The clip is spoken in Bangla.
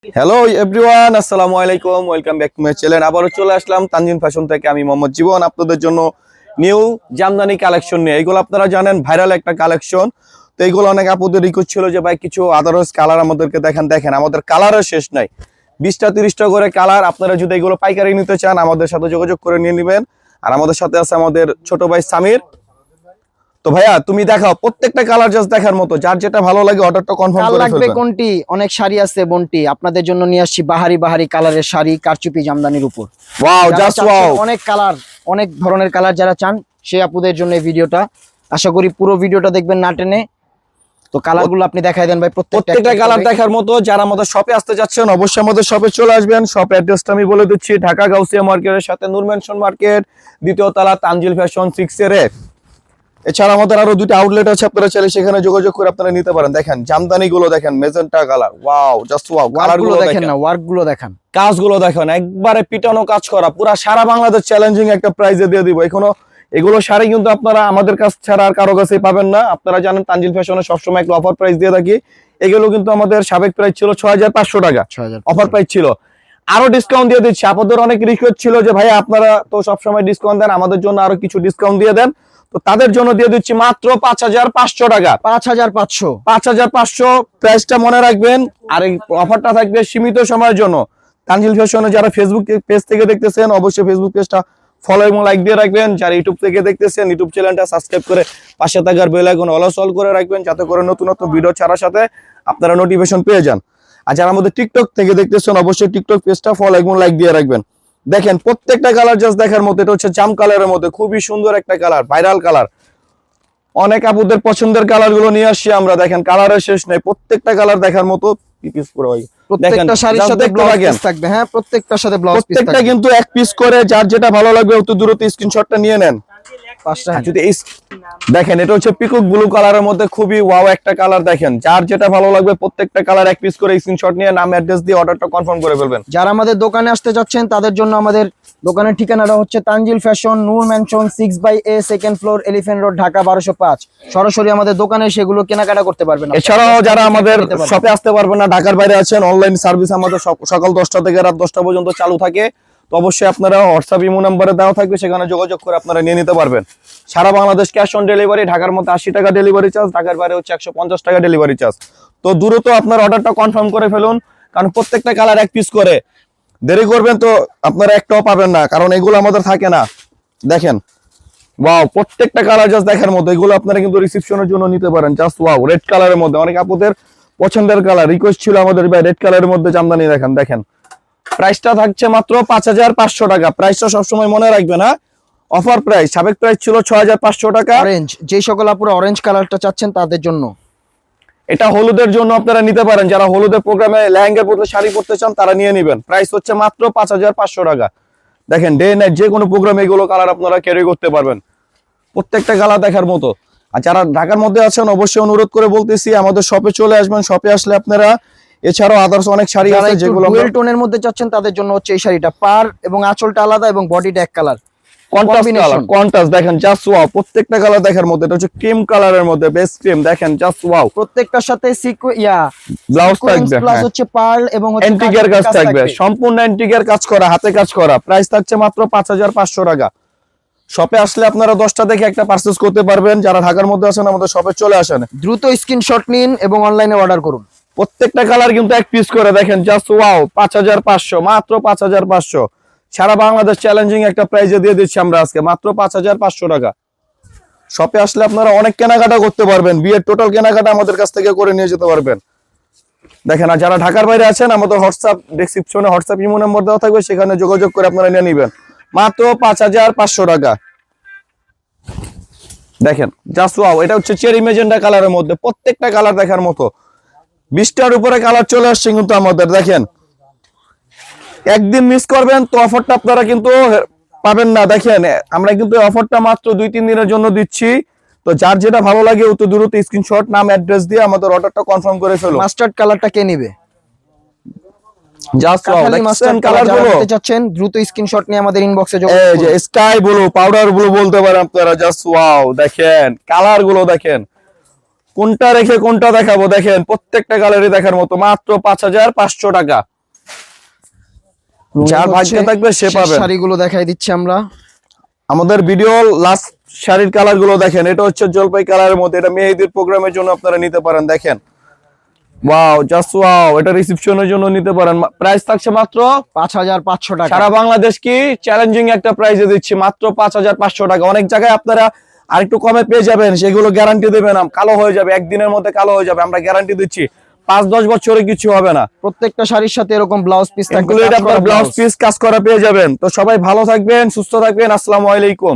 হ্যালো এভরিওয়ান, আসসালামু আলাইকুম। Welcome back to my channel. আবারও চলে আসলাম তানজিম ফ্যাশন থেকে। আমি মোহাম্মদ জীবন আপনাদের জন্য নিউ জামদানি কালেকশন নিয়ে। এগুলো আপনারা জানেন ভাইরাল একটা কালেকশন। তো এইগুলো অনেক আপুদের রিকোয়েস্ট ছিল যে ভাই কিছু আদারওয়াইজ কালার আমাদেরকে দেখেন আমাদের কালারের শেষ নাই, 20টা 30টা করে কালার। আপনারা যদি এগুলো পাইকারি নিতে চান আমাদের সাথে যোগাযোগ করে নিয়ে নেবেন। আর আমাদের সাথে আছে আমাদের ছোট ভাই সামির। তো ভাইয়া তুমি দেখাও প্রত্যেকটা কালার জাস্ট দেখার মতো, যার যেটা ভালো লাগে অর্ডারটা কনফার্ম করে লাগবে ফেলবেন। কোনটি? অনেক শাড়ি আছে বন্টি, আপনাদের জন্য নিয়ে আসছি বাহারি বাহারি কালারের শাড়ি কারচুপি জামদানির উপর। Wow, just wow. অনেক কালার, অনেক ধরনের কালার যারা চান সেই আপুদের জন্য এই ভিডিওটা। আশা করি পুরো ভিডিওটা দেখবেন না টেনে। তো কালারগুলো আপনি দেখাই দেন ভাই। প্রত্যেকটা কালার দেখার মতো। যারা আমাদের শপে আসতে যাচ্ছেন অবশ্যই আমাদের শপে চলে আসবেন। শপ অ্যাড্রেসটা আমি বলে দিচ্ছি, ঢাকা গাউসিয়া মার্কেটের সাথে নূর মেনশন মার্কেট, দ্বিতীয় তলা, তানজিল ফ্যাশন 6 এর। এছাড়া আমাদের আরো দুটো আউটলেট আছে, আপনারা চাইলে সেখানে যোগাযোগ করে আপনারা নিতে পারেন। দেখেন জামদানি গুলো দেখেন, magenta colour, wow, just wow. কালারগুলো দেখেন না, ওয়ার্কগুলো দেখেন, কাজগুলো দেখেন, একবারে পিটানো কাজ করা, পুরা সারা বাংলাদেশ চ্যালেঞ্জিং একটা প্রাইজে দিয়ে দিব। এগুলো শাড়ি কিন্তু আপনারা আমাদের কাছ ছাড়া আর কারো কাছেই পাবেন না। আপনারা জানেন তানজিল ফ্যাশনে সবসময় একটা অফার প্রাইস দিয়ে থাকি। এগুলো কিন্তু আমাদের সাবেক প্রাইস ছিল 6500 টাকা, অফার প্রাইস ছিল। আরো ডিসকাউন্ট দিয়ে দিচ্ছি। আপনাদের অনেক রিকোয়েস্ট ছিল যে ভাই আপনারা তো সবসময় ডিসকাউন্ট দেন, আমাদের জন্য আরো কিছু ডিসকাউন্ট দিয়ে দেন। তো তাদের জন্য দিয়ে দিচ্ছি মাত্র 5500 টাকা। 5500 প্রাইসটা মনে রাখবেন। আর এই অফারটা থাকবে সীমিত সময়ের জন্য। তানজিল ফ্যাশনে যারা ফেসবুক পেজ থেকে দেখতেছেন অবশ্যই ফেসবুক পেজটা ফলো এবং লাইক দিয়ে রাখবেন। যারা ইউটিউব থেকে দেখতেছেন ইউটিউব চ্যানেলটা সাবস্ক্রাইব করে পাশে থাকার বেল আইকন অল করে রাখবেন, যাতে করে নতুন নতুন ভিডিও ছাড়ার সাথে আপনারা নোটিফিকেশন পেয়ে যান। আর যারা আমাদের টিকটক থেকে দেখতেছেন অবশ্যই টিকটক পেজটা ফলো এবং লাইক দিয়ে রাখবেন। দেখেন প্রত্যেকটা কালার জাস্ট দেখার মতো। এটা হচ্ছে জাম কালারের মধ্যে খুবই সুন্দর একটা কালার, ভাইরাল কালার। অনেক আপুদের পছন্দের কালার গুলো নিয়ে আসছি আমরা। দেখেন কালারের শেষ নেই, প্রত্যেকটা কালার দেখার মতো। প্রত্যেকটা শাড়ির সাথে ব্লাউজ পিস থাকবে। হ্যাঁ, প্রত্যেকটার সাথে ব্লাউজ পিস থাকবে। প্রত্যেকটা কিন্তু এক পিস করে, যার যেটা ভালো লাগবে অত দ্রুত স্ক্রিনশটটা নিয়ে নেন। দেখেন এটা হচ্ছে পিকক ব্লু কালারের মধ্যে খুবই ওয়াও একটা কালার। দেখেন যার যেটা ভালো লাগবে প্রত্যেকটা কালার এক পিস করে স্ক্রিনশট নিয়ে নাম অ্যাড্রেস দিয়ে অর্ডারটা কনফার্ম করে ফেলবেন। যারা আমাদের দোকানে আসতে যাচ্ছেন তাদের জন্য আমাদের দোকানের ঠিকানাটা হচ্ছে Tanzil fashion, Noor mansion 6/A, second floor, elephant road, Dhaka 1205। সরাসরি আমাদের দোকানে সেগুলো কেনাকাটা করতে পারবেন। এছাড়াও যারা আমাদের শপে আসতে পারবেন না, ঢাকার বাইরে আছেন, অনলাইন সার্ভিস আমাদের সকাল 10টা থেকে রাত 10টা পর্যন্ত চালু থাকে। তো অবশ্যই আপনারা হোয়াটসঅ্যাপ ইমো নাম্বারে দেওয়া থাকবে, সেখানে যোগাযোগ করে আপনারা নিয়ে নিতে পারবেন। সারা বাংলাদেশ ক্যাশ অন ডেলিভারি। ঢাকার মধ্যে 80 টাকা ডেলিভারি চার্জ, ঢাকার বাইরে হচ্ছে 150 টাকা ডেলিভারি চার্জ। তো দ্রুত আপনার অর্ডারটা কনফার্ম করে ফেলুন, কারণ প্রত্যেকটা কালার এক পিস করে। দেরি করবেন তো আপনারা একটাও পাবেন না, কারণ এগুলো আমাদের থাকে না। দেখেন ওয়াও, প্রত্যেকটা কালার জাস্ট দেখার মতো। এগুলো আপনারা কিন্তু রিসেপশনের জন্য নিতে পারেন। জাস্ট ওয়াও, রেড কালারের মধ্যে অনেক আপুদের পছন্দের কালার, রিকোয়েস্ট ছিল আমাদের ভাই রেড কালারের মধ্যে জামদানি দেখেন। দেখেন প্রাইসটা থাকছে মাত্র 5500 টাকা। প্রাইসটা সবসময় মনে রাখবেন, না অফার প্রাইস। সাবেক প্রাইস ছিল 6500 টাকা। অরেঞ্জ, যে সকল আপুরা অরেঞ্জ কালারটা চাচ্ছেন তাদের জন্য। এটা হলুদের জন্য আপনারা নিতে পারেন। যারা হলুদের প্রোগ্রামে লেহেঙ্গার বদলে শাড়ি পরতে চান তারা নিয়ে নেবেন। প্রাইস হচ্ছে মাত্র 5500 টাকা। দেখেন ডে নাইট যে কোনো প্রোগ্রামে এগুলো কালার আপনারা ক্যারি করতে পারবেন। প্রত্যেকটা কালার দেখার মতো। আর যারা ঢাকার মধ্যে আছেন অবশ্যই অনুরোধ করে বলতেছি আমাদের শপে চলে আসবেন। শপে আসলে আপনারা এছাড়াও আদার্স অনেক শাড়ি আছে যেগুলো ডুয়েল টোনের মধ্যে চাচ্ছেন তাদের জন্য হচ্ছে এই শাড়িটা। পার এবং আঁচলটা আলাদা এবং বডিটা এক কালার, কন্ট্রাস্ট। দেখেন জাস্ট ওয়াও, প্রত্যেকটা কালার দেখার মধ্যে। এটা হচ্ছে ক্রিম কালারের মধ্যে, বেস্ট ক্রিম। দেখেন জাস্ট ওয়াও। প্রত্যেকটার সাথে ব্লাউজ থাকবে, প্লাস হচ্ছে পার্ল এবং এন্টিকের কাজ থাকবে, সম্পূর্ণ এন্টিকের কাজ করা, হাতে কাজ করা। প্রাইস থাকছে মাত্র 5500 টাকা। শপে আসলে আপনারা 10টা থেকে একটা পারচেজ করতে পারবেন। যারা ঢাকার মধ্যে আছেন আমাদের শপে চলে আসেন, দ্রুত স্ক্রিনশট নিন এবং অনলাইনে অর্ডার করুন। প্রত্যেকটা কালার কিন্তু এক পিস করে। দেখেন জাস্ট ওয়াও, 5500, মাত্র 5500। সারা বাংলাদেশ চ্যালেঞ্জিং একটা প্রাইজে দিয়ে দিচ্ছি আমরা আজকে মাত্র 5500 টাকা। শপে আসলে আপনারা অনেক কেনাকাটা করতে পারবেন। বিয়ের টোটাল কেনাকাটা আমাদের কাছ থেকে করে নিয়ে যেতে পারবেন। দেখেন আর যারা ঢাকার বাইরে আছেন আমাদের হোয়াটসঅ্যাপ ডেসক্রিপশনে হোয়াটসঅ্যাপ ইমো নাম্বার দেওয়া থাকবে, সেখানে যোগাযোগ করে আপনারা নিয়ে নেবেন মাত্র 5500 টাকা। দেখেন জাস্ট ওয়াও, এটা হচ্ছে চেরি মেজেন্টা কালারের মধ্যে। প্রত্যেকটা কালার দেখার মতো। 20টার উপরে কালার চলে আসছে কিন্তু আমাদের। দেখেন একদিন মিস করবেন তো অফারটা আপনারা কিন্তু পাবেন না। দেখেন আমরা কিন্তু অফারটা মাত্র 2-3 দিনের জন্য দিচ্ছি। তো যার যেটা ভালো লাগে অত দ্রুত স্ক্রিনশট নাম অ্যাড্রেস দিয়ে আমাদের অর্ডারটা কনফার্ম করে ফেলুন। মাস্টার্ড কালারটা কে নেবে? জাস্ট ওয়াও, দেখেন কালারগুলো চাচ্ছেন দ্রুত স্ক্রিনশট নিয়ে আমাদের ইনবক্সে যোগাযোগ করুন। এই যে স্কাই ব্লু, পাউডার ব্লু বলতে পারেন আপনারা। জাস্ট ওয়াও, দেখেন কালারগুলো দেখেন। কোনটা রেখে কোনটা দেখাবো? দেখেন প্রত্যেকটা কালারই দেখার মতো। মাত্র 5500 টাকা। যার ভাগ্যে থাকবে সে পাবে। শাড়িগুলো দেখাই দিচ্ছি আমরা। আমাদের ভিডিও লাস্ট শাড়ির কালার গুলো দেখেন, এটা হচ্ছে জলপাই কালারের মধ্যে, এটা মেহেদির প্রোগ্রামের জন্য আপনারা নিতে পারেন। দেখেন ওয়াও, জাস্ট ওয়াও, এটা রিসেপশনের জন্য নিতে পারেন। প্রাইস থাকছে মাত্র 5500 টাকা। সারা বাংলাদেশ কি চ্যালেঞ্জিং একটা প্রাইসে দিচ্ছি, মাত্র 5500 টাকা। অনেক জায়গায় আপনারা আরেকটু কমে পেয়ে যাবেন, সেগুলো গ্যারান্টি দেবে না, কালো হয়ে যাবে, একদিনের মধ্যে কালো হয়ে যাবে। আমরা গ্যারান্টি দিচ্ছি 5-10 বছরে কিছু হবে না। প্রত্যেকটা শাড়ির সাথে এরকম ব্লাউজ পিস থাকবে, ব্লাউজ পিস কাজ করা পেয়ে যাবেন। তো সবাই ভালো থাকবেন, সুস্থ থাকবেন। আসসালামু আলাইকুম।